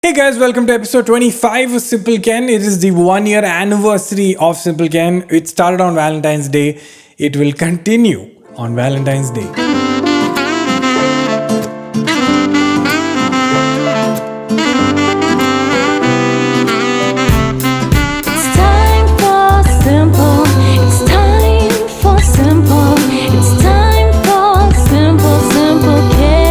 Hey guys, welcome to episode 25 of Simple Ken. It is the 1 year anniversary of Simple Ken. It started on Valentine's Day. It will continue on Valentine's Day. It's time for simple. It's time for simple. It's time for simple Ken.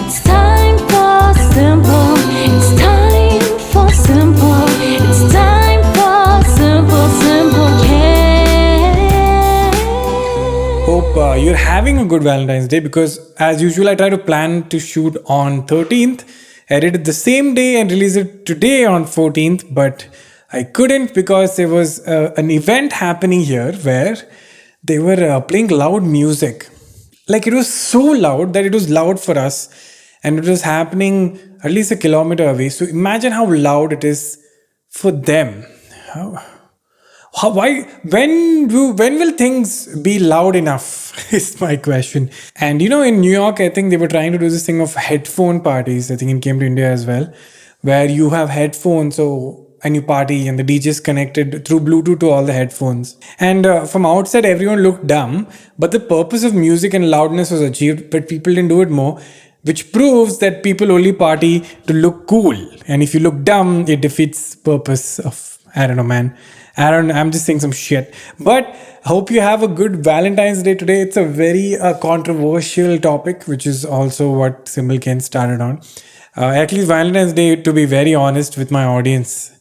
It's time for simple. It's time for simple. It's time for simple Ken. Hope you're having a good Valentine's Day because, as usual, I try to plan to shoot on 13th, edit it the same day, and release it today on 14th. But I couldn't because there was an event happening here where they were playing loud music. Like it was so loud that it was loud for us, and it was happening at least a kilometer away. So imagine how loud it is for them. Why? When will things be loud enough? Is my question. And in New York, I think they were trying to do this thing of headphone parties. I think it came to India as well, where you have headphones, and you party, and the DJ is connected through Bluetooth to all the headphones. And from outside, everyone looked dumb, but the purpose of music and loudness was achieved, but people didn't do it more. Which proves that people only party to look cool. And if you look dumb, it defeats purpose of, I don't know, man. I'm just saying some shit. But hope you have a good Valentine's Day today. It's a very controversial topic, which is also what Simple Ken started on. At least Valentine's Day, to be very honest with my audience,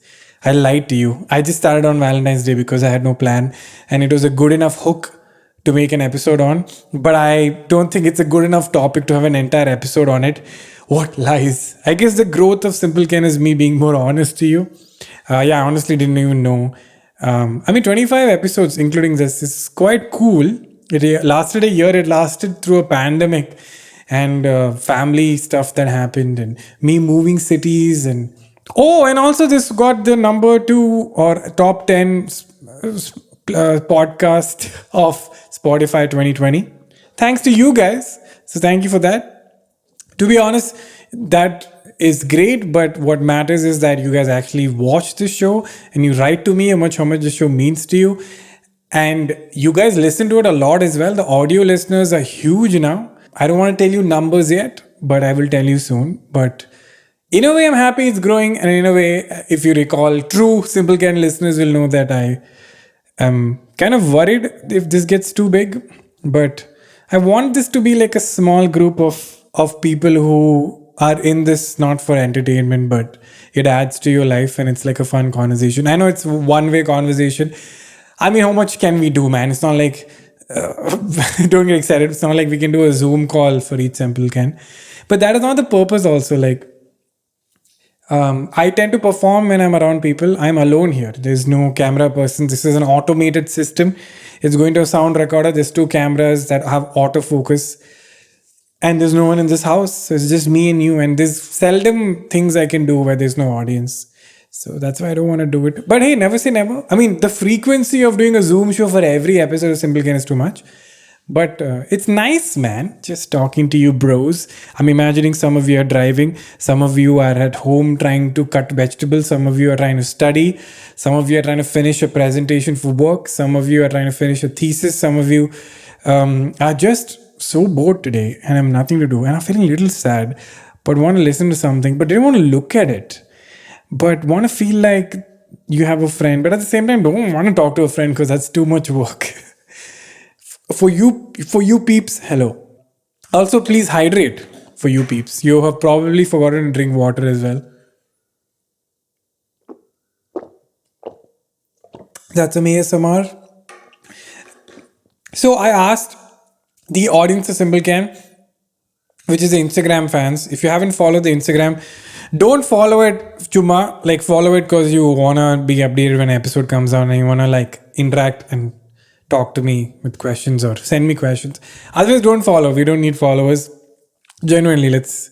I lied to you. I just started on Valentine's Day because I had no plan. And it was a good enough hook to make an episode on. But I don't think it's a good enough topic to have an entire episode on it. What lies? I guess the growth of Simple Ken is me being more honest to you. I honestly didn't even know. 25 episodes, including this, is quite cool. It lasted a year. It lasted through a pandemic and family stuff that happened and me moving cities. And also this got the number 2 or top 10 podcast of Spotify 2020. Thanks to you guys. So thank you for that. To be honest, that is great, but what matters is that you guys actually watch the show and you write to me how much the show means to you. And you guys listen to it a lot as well. The audio listeners are huge now. I don't want to tell you numbers yet, but I will tell you soon. But in a way, I'm happy it's growing. And in a way, if you recall, true Simple Ken listeners will know that I am kind of worried if this gets too big. But I want this to be like a small group of people who are in this not for entertainment, but it adds to your life and it's like a fun conversation. I know it's a one-way conversation. I mean, how much can we do, man? It's not like, don't get excited. It's not like we can do a Zoom call for each Simple Ken. But that is not the purpose also. Like, I tend to perform when I'm around people. I'm alone here. There's no camera person. This is an automated system. It's going to a sound recorder. There's 2 cameras that have autofocus. And there's no one in this house. So it's just me and you. And there's seldom things I can do where there's no audience. So that's why I don't want to do it. But hey, never say never. I mean, the frequency of doing a Zoom show for every episode of Simple Ken is too much. But it's nice, man. Just talking to you bros. I'm imagining some of you are driving. Some of you are at home trying to cut vegetables. Some of you are trying to study. Some of you are trying to finish a presentation for work. Some of you are trying to finish a thesis. Some of you are just so bored today and I have nothing to do and I'm feeling a little sad but want to listen to something but didn't want to look at it but want to feel like you have a friend but at the same time don't want to talk to a friend because that's too much work. for you peeps, hello. Also please hydrate for you peeps. You have probably forgotten to drink water as well. That's some ASMR. So I asked the audience of Simple Ken, which is the Instagram fans. If you haven't followed the Instagram, don't follow it chuma. Like follow it because you wanna be updated when an episode comes out and you wanna like interact and talk to me with questions or send me questions. Otherwise, don't follow. We don't need followers. Genuinely, let's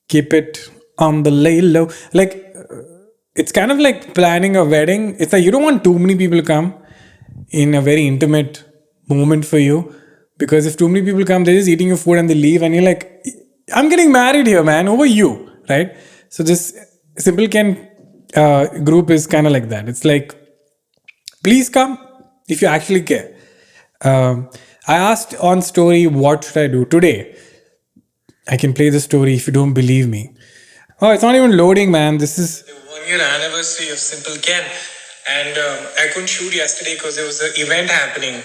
keep it on the lay low. Like it's kind of like planning a wedding. It's like you don't want too many people to come in a very intimate moment for you. Because if too many people come, they're just eating your food and they leave and you're like, I'm getting married here, man. Who are you? right? So this Simple Ken group is kind of like that. It's like, please come if you actually care. I asked on story, what should I do today? I can play the story if you don't believe me. Oh, it's not even loading, man. This is the 1 year anniversary of Simple Ken. And I couldn't shoot yesterday because there was an event happening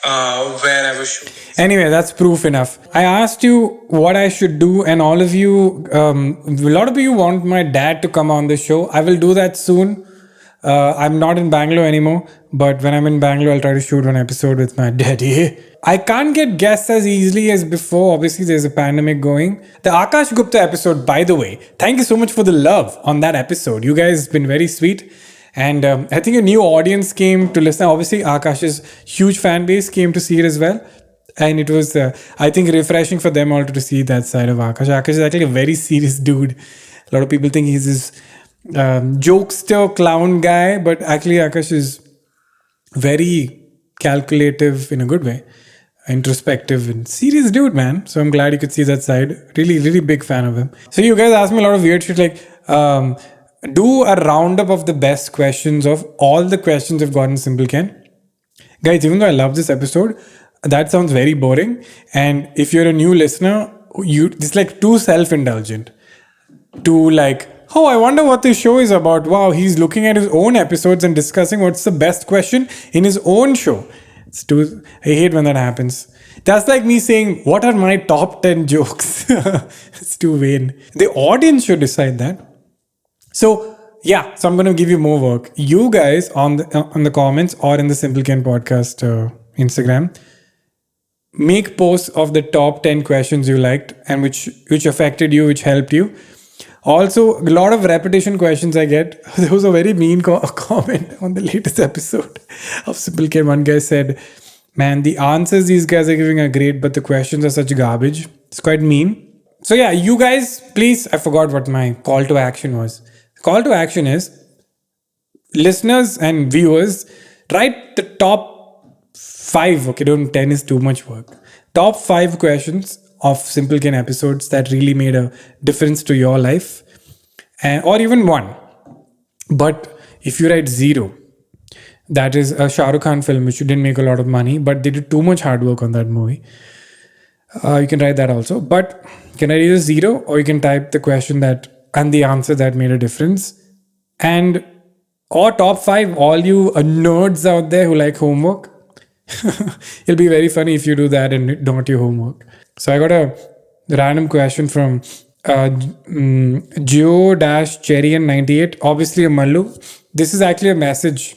where I was shooting. Anyway, that's proof enough. I asked you what I should do, and all of you, a lot of you want my dad to come on the show. I will do that soon. I'm not in Bangalore anymore, but when I'm in Bangalore, I'll try to shoot one episode with my daddy. I can't get guests as easily as before. Obviously, there's a pandemic going. The Akash Gupta episode, by the way, thank you so much for the love on that episode. You guys have been very sweet. And I think a new audience came to listen. Obviously, Akash's huge fan base came to see it as well. And it was, I think, refreshing for them all to see that side of Akash. Akash is actually a very serious dude. A lot of people think he's this jokester, clown guy. But actually, Akash is very calculative in a good way. Introspective and serious dude, man. So I'm glad you could see that side. Really, really big fan of him. So you guys asked me a lot of weird shit like, do a roundup of the best questions of all the questions I've gotten Simple Ken. Guys, even though I love this episode, that sounds very boring. And if you're a new listener, it's like too self-indulgent. To like, oh, I wonder what this show is about. Wow, he's looking at his own episodes and discussing what's the best question in his own show. I hate when that happens. That's like me saying, what are my top 10 jokes? It's too vain. The audience should decide that. So yeah, so I'm going to give you more work. You guys on the comments or in the Simple Ken podcast Instagram, make posts of the top 10 questions you liked and which affected you, which helped you. Also, a lot of repetition questions I get. There was a very mean comment on the latest episode of Simple Ken. One guy said, man, the answers these guys are giving are great, but the questions are such garbage. It's quite mean. So yeah, you guys, please, I forgot what my call to action was. Call to action is, listeners and viewers, write the top 5. Okay, don't 10 is too much work. Top 5 questions of Simple Ken episodes that really made a difference to your life, or even 1. But if you write 0, that is a Shah Rukh Khan film which didn't make a lot of money, but they did too much hard work on that movie. You can write that also. But you can write either 0 or you can type the question and the answer that made a difference. And or top 5, all you nerds out there who like homework. It'll be very funny if you do that and not your homework. So I got a random question from Geo-Cherian98, obviously a Mallu. This is actually a message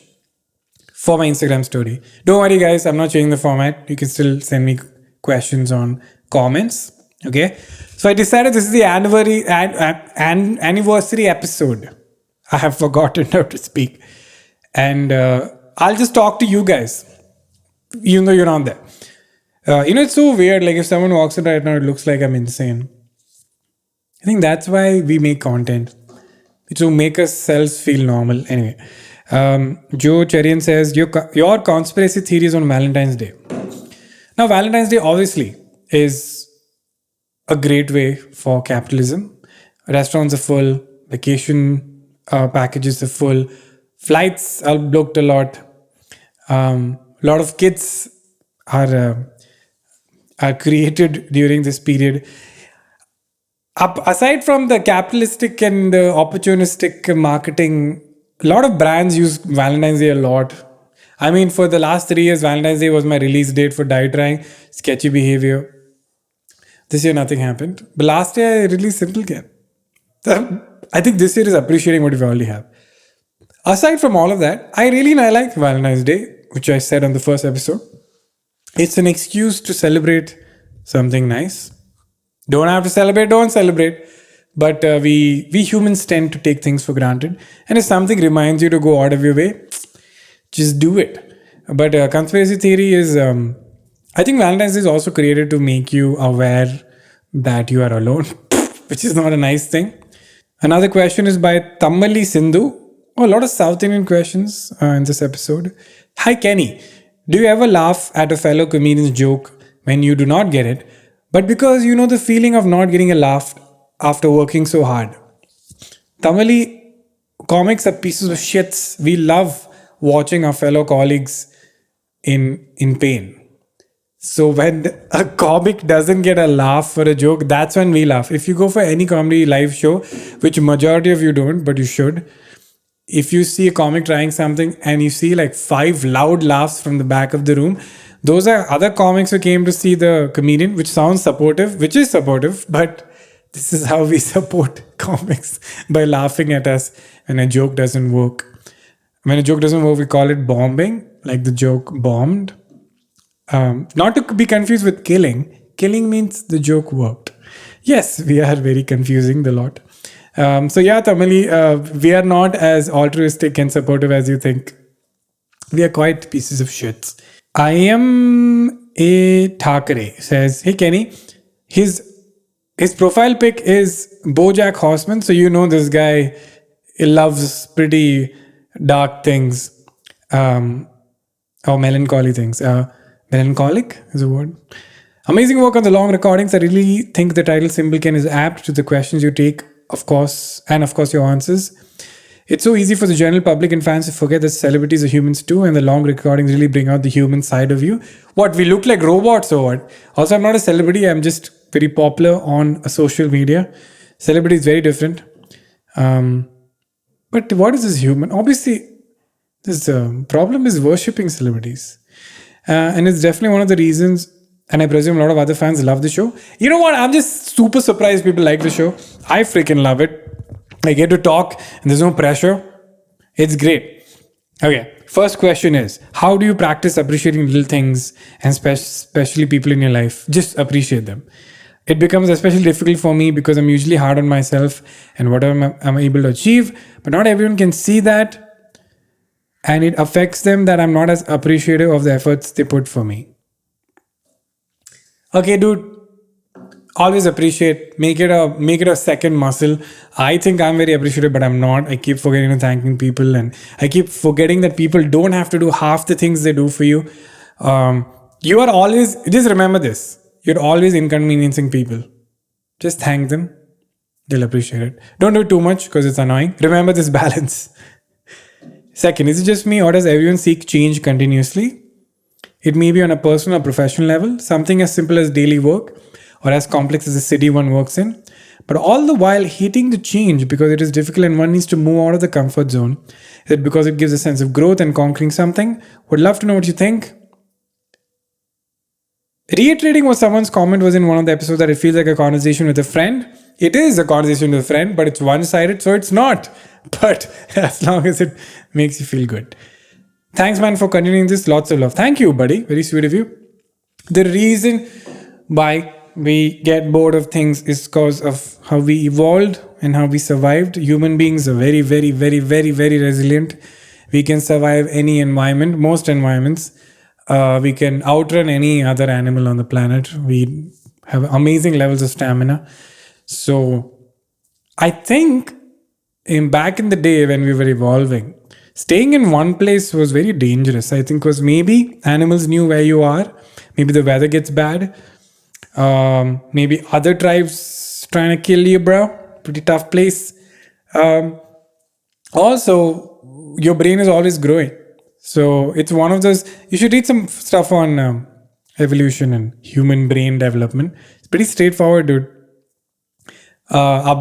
for my Instagram story. Don't worry guys, I'm not changing the format. You can still send me questions on comments. Okay. So I decided this is the anniversary episode. I have forgotten how to speak. And I'll just talk to you guys, even though you're not there. It's so weird. Like if someone walks in right now, it looks like I'm insane. I think that's why we make content. To make ourselves feel normal. Anyway, Joe Cherian says, your conspiracy theories on Valentine's Day. Now, Valentine's Day obviously is a great way for capitalism. Restaurants are full, vacation packages are full, flights are booked a lot. A lot of kids are created during this period. Aside from the capitalistic and the opportunistic marketing, a lot of brands use Valentine's Day a lot. I mean, for the last 3 years, Valentine's Day was my release date for Die Trying, Sketchy Behavior. This year, nothing happened. But last year, I released Simple Ken. I think this year is appreciating what we already have. Aside from all of that, I like Valentine's Day, which I said on the first episode. It's an excuse to celebrate something nice. Don't have to celebrate, don't celebrate. But we humans tend to take things for granted. And if something reminds you to go out of your way, just do it. But conspiracy theory is, I think Valentine's Day is also created to make you aware that you are alone, which is not a nice thing. Another question is by Tammali Sindhu. Oh, a lot of South Indian questions in this episode. Hi, Kenny. Do you ever laugh at a fellow comedian's joke when you do not get it? But because you know the feeling of not getting a laugh after working so hard. Tamali, comics are pieces of shits. We love watching our fellow colleagues in pain. So when a comic doesn't get a laugh for a joke, that's when we laugh. If you go for any comedy live show, which majority of you don't, but you should, if you see a comic trying something and you see like 5 loud laughs from the back of the room, those are other comics who came to see the comedian, which sounds supportive, which is supportive, but this is how we support comics, by laughing at us when a joke doesn't work. When a joke doesn't work, we call it bombing, like the joke bombed. Not to be confused with killing. Killing means the joke worked. Yes, we are very confusing the lot. So yeah, Tamali, we are not as altruistic and supportive as you think. We are quite pieces of shits. I am a Thakare says, hey Kenny, his profile pic is BoJack Horseman, so you know this guy loves pretty dark things, or melancholy things. Melancholic is a word. Amazing work on the long recordings. I really think the title symbol Ken is apt to the questions you take, of course, and of course your answers. It's so easy for the general public and fans to forget that celebrities are humans too, and the long recordings really bring out the human side of you. What, we look like robots or what? Also, I'm not a celebrity. I'm just very popular on a social media. Celebrity is very different. But what is this human? Obviously, this problem is worshipping celebrities. And it's definitely one of the reasons, and I presume a lot of other fans love the show. You know what? I'm just super surprised people like the show. I freaking love it. I get to talk and there's no pressure. It's great. Okay, first question is, how do you practice appreciating little things and especially people in your life? Just appreciate them. It becomes especially difficult for me because I'm usually hard on myself and whatever I'm able to achieve, but not everyone can see that. And it affects them that I'm not as appreciative of the efforts they put for me. Okay, dude. Always appreciate. Make it a second muscle. I think I'm very appreciative, but I'm not. I keep forgetting to thanking people, and I keep forgetting that people don't have to do half the things they do for you. You are always, just remember this. You're always inconveniencing people. Just thank them. They'll appreciate it. Don't do it too much because it's annoying. Remember this balance. Second, is it just me or does everyone seek change continuously? It may be on a personal or professional level, something as simple as daily work or as complex as the city one works in, but all the while hating the change because it is difficult and one needs to move out of the comfort zone. Is it because it gives a sense of growth and conquering something? Would love to know what you think. Reiterating what someone's comment was in one of the episodes, that it feels like a conversation with a friend. It is a conversation with a friend, but it's one-sided, so it's not. But as long as it makes you feel good. Thanks, man, for continuing this. Lots of love. Thank you, buddy. Very sweet of you. The reason why we get bored of things is because of how we evolved and how we survived. Human beings are very, very, very, very, very resilient. We can survive any environment, most environments. We can outrun any other animal on the planet. We have amazing levels of stamina. So I think back in the day when we were evolving, staying in one place was very dangerous. I think because maybe animals knew where you are. Maybe the weather gets bad. Maybe other tribes trying to kill you, bro. Pretty tough place. Also, your brain is always growing. So it's one of those, you should read some stuff on evolution and human brain development. It's pretty straightforward, dude. Our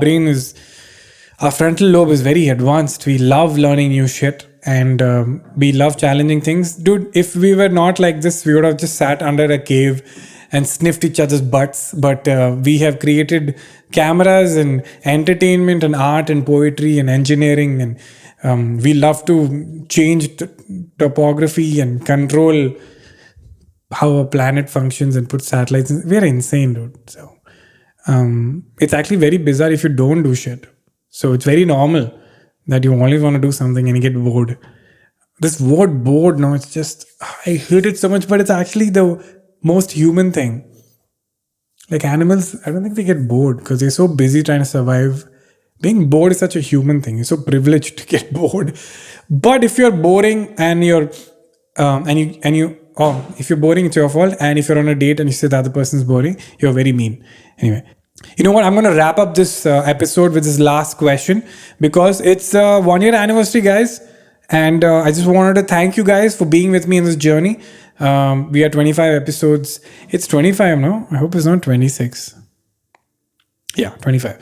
frontal lobe is very advanced. We love learning new shit and we love challenging things. Dude, if we were not like this, we would have just sat under a cave and sniffed each other's butts. But we have created cameras and entertainment and art and poetry and engineering, and we love to change topography and control how a planet functions and put satellites. We're insane, dude. So it's actually very bizarre if you don't do shit. So it's very normal that you only want to do something and you get bored. This word bored, no, it's just, I hate it so much, but it's actually the most human thing. Like animals, I don't think they get bored because they're so busy trying to survive. Being bored is such a human thing. You're so privileged to get bored. But if you're boring and you're, if you're boring, it's your fault. And if you're on a date and you say the other person's boring, you're very mean. Anyway, You know what? I'm going to wrap up this episode with this last question because it's a 1 year anniversary, guys. And I just wanted to thank you guys for being with me in this journey. We are 25 episodes. It's 25, no? I hope it's not 26. Yeah, 25.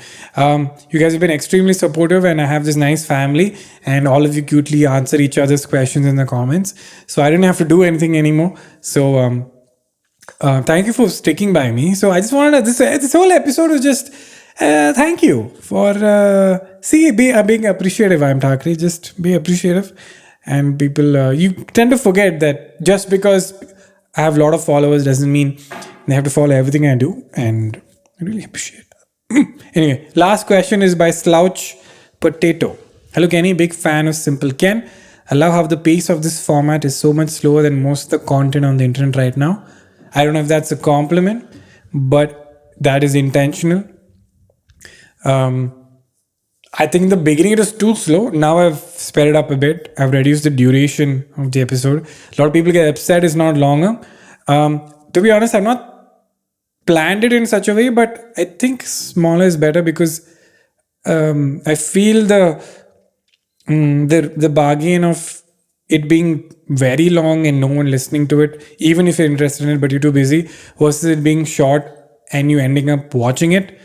You guys have been extremely supportive, and I have this nice family, and all of you cutely answer each other's questions in the comments. So I didn't have to do anything anymore. So thank you for sticking by me. So I just wanted to, this whole episode was just thank you for being appreciative. I'm Thackeray. Just be appreciative, and people you tend to forget that just because I have a lot of followers doesn't mean they have to follow everything I do, and I really appreciate. Anyway, last question is by Slouch Potato. Hello, Kenny. Big fan of Simple Ken. I love how the pace of this format is so much slower than most of the content on the internet right now. I don't know if that's a compliment, but that is intentional. I think the beginning it was too slow. Now I've sped it up a bit. I've reduced the duration of the episode. A lot of people get upset it's not longer. To be honest, I've not planned it in such a way, but I think smaller is better because I feel the bargain of it being very long and no one listening to it, even if you're interested in it but you're too busy, versus it being short and you ending up watching it,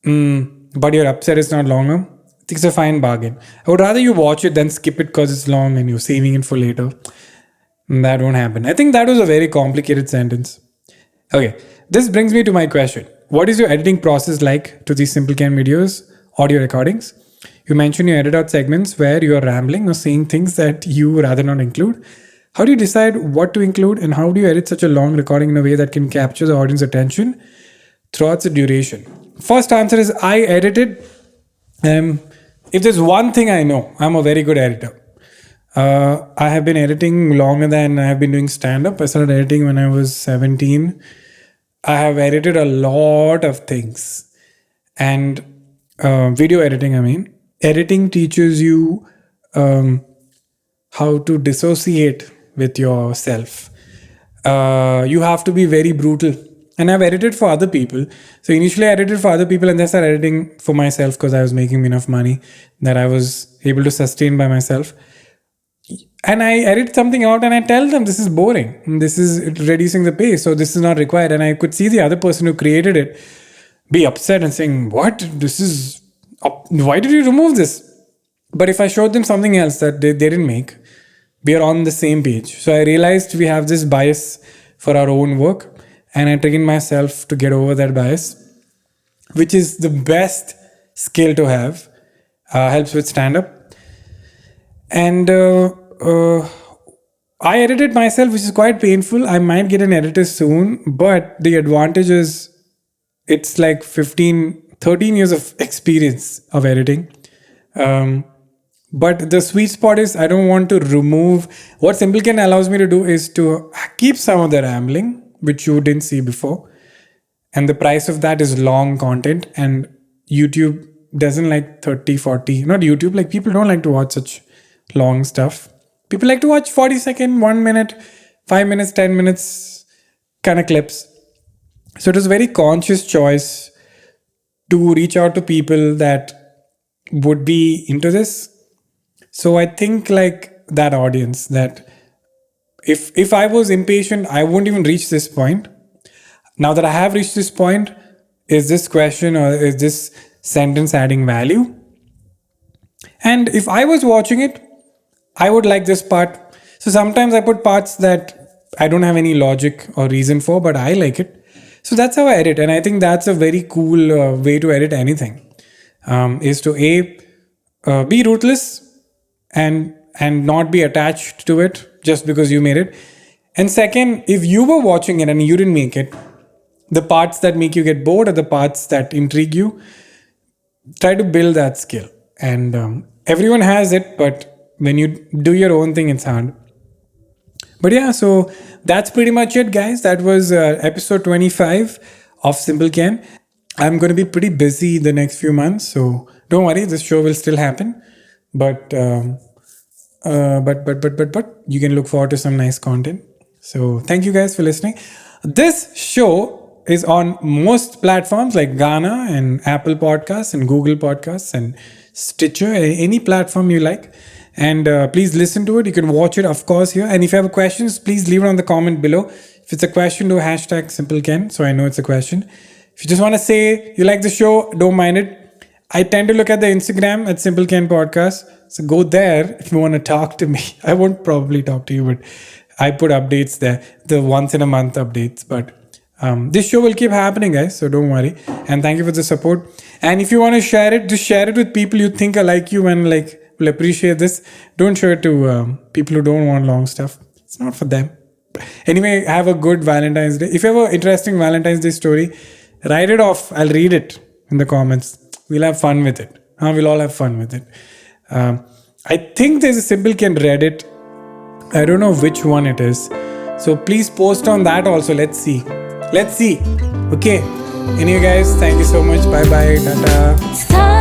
but you're upset it's not longer. I think it's a fine bargain. I would rather you watch it than skip it because it's long and you're saving it for later. That won't happen. I think that was a very complicated sentence. Okay, this brings me to my question. What is your editing process like to these Simple Can videos, audio recordings? You mentioned you edit out segments where you are rambling or saying things that you would rather not include. How do you decide what to include, and how do you edit such a long recording in a way that can capture the audience attention throughout the duration? First answer is I edited. If there's one thing I know, I'm a very good editor. I have been editing longer than I have been doing stand-up. I started editing when I was 17. I have edited a lot of things. And video editing, I mean. Editing teaches you how to dissociate with yourself. You have to be very brutal. And I've edited for other people. So initially I edited for other people and then I started editing for myself because I was making enough money that I was able to sustain by myself. And I edit something out and I tell them this is boring. This is reducing the pace. So this is not required. And I could see the other person who created it be upset and saying, what? Why did you remove this? But if I showed them something else that they didn't make, we are on the same page. So I realized we have this bias for our own work. And I trained myself to get over that bias, which is the best skill to have. Helps with stand-up. And I edited myself, which is quite painful. I might get an editor soon, but the advantage is it's like 13 years of experience of editing. But the sweet spot is I don't want to remove. What Simplecan allows me to do is to keep some of the rambling, which you didn't see before. And the price of that is long content. And YouTube doesn't like 30, 40. Not YouTube, like people don't like to watch such long stuff. People like to watch 40-second, 1 minute, 5 minutes, 10 minutes kind of clips. So it was a very conscious choice to reach out to people that would be into this. So I think like that audience, that if I was impatient, I wouldn't even reach this point. Now that I have reached this point, is this question or is this sentence adding value? And if I was watching it, I would like this part. So sometimes I put parts that I don't have any logic or reason for, but I like it. So that's how I edit. And I think that's a very cool way to edit anything. Is to be ruthless and not be attached to it just because you made it. And second, if you were watching it and you didn't make it, the parts that make you get bored or the parts that intrigue you, try to build that skill. And everyone has it, but when you do your own thing, it's hard. But yeah, so that's pretty much it, guys. That was episode 25 of Simple Can. I'm going to be pretty busy the next few months, so don't worry, this show will still happen. But you can look forward to some nice content. So thank you guys for listening. This show is on most platforms like Gaana and Apple Podcasts and Google Podcasts and Stitcher, any platform you like. And please listen to it. You can watch it, of course, here. And if you have questions, please leave it on the comment below. If it's a question, do hashtag SimpleKen, so I know it's a question. If you just want to say you like the show, don't mind it. I tend to look at the Instagram at SimpleKen Podcast. So go there if you want to talk to me. I won't probably talk to you, but I put updates there, the once in a month updates. But this show will keep happening, guys, so don't worry. And thank you for the support. And if you want to share it, just share it with people you think are like you and like will appreciate this. Don't show it to people who don't want long stuff. It's not for them. Anyway, have a good Valentine's Day. If you have an interesting Valentine's Day story, write it off. I'll read it in the comments. We'll have fun with it. We'll all have fun with it. I think there's a SimpleKen Reddit. I don't know which one it is. So please post on that also. Let's see. Okay. Anyway, guys, thank you so much. Bye bye. Tata. It's time